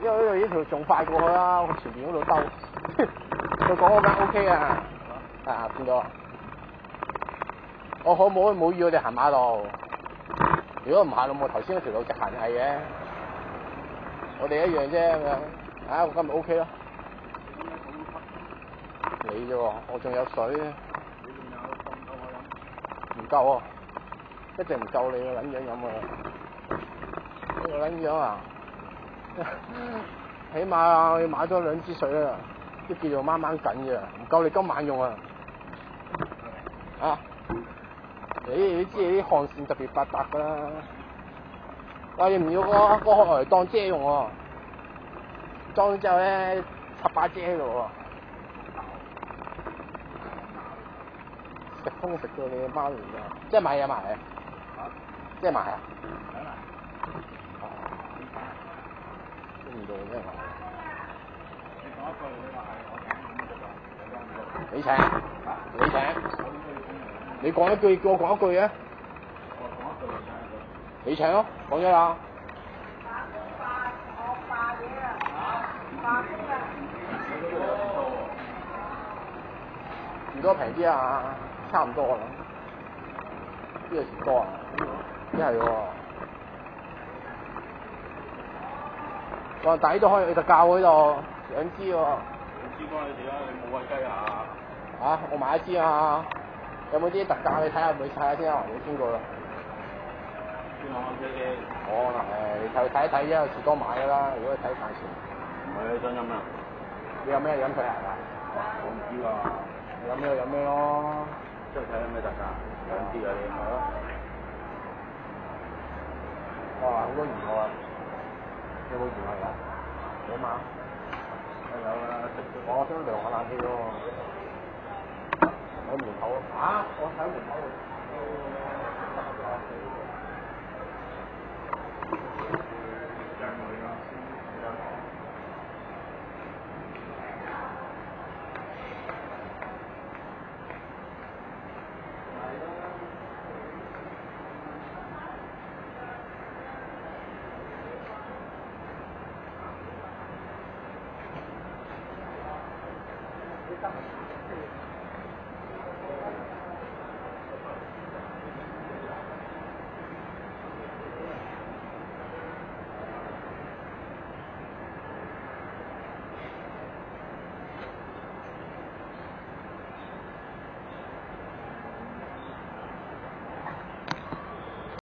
因為呢度呢條仲快過去啦，我前面嗰度兜。佢講嗰間 OK 啊，啊見到。我可唔可以冇預我哋行馬路？如果唔行路，我頭先嗰條路直行係嘅。我哋一樣啫咁樣。啊，我今日 OK 咯。你啫喎，我仲有水。唔夠啊！一定唔夠你個撚樣飲啊！呢個撚樣啊！起碼我要買多2支水啊！都叫做掹掹緊嘅，唔夠你今晚用啊！啊！你知啲汗腺特別發達㗎啦。啊！你唔要個殼嚟當遮用喎，裝咗之後咧插把遮喺度喎。食風食到你阿媽嚟㗎，即係買嘢賣啊！即係賣啊！都唔到咩話？你請，你請，你講一句，叫我講一句嘅。你請咯，講咗啦。唔多平啲啊，差唔多啦。呢個錢多啊？一係喎。個底都可以去特價嗰度，2支喎。2支幫你哋啦，你冇餵雞啊？嚇！我買1支啊！有冇啲特價？你睇下，你睇下先啊，你邊個啦？邊個啱啲？我你睇一睇啫，有時多買㗎啦。如果你睇價錢。係真飲啊！你有咩飲佢啊？我唔知㗎。你有咩就飲咩咯。即係睇有咩特價，2支嗰啲。係咯。哇！好多魚喎。有冇魚啊？有嘛？有啦，我想涼下冷氣喎。喺門口啊！我喺門口度。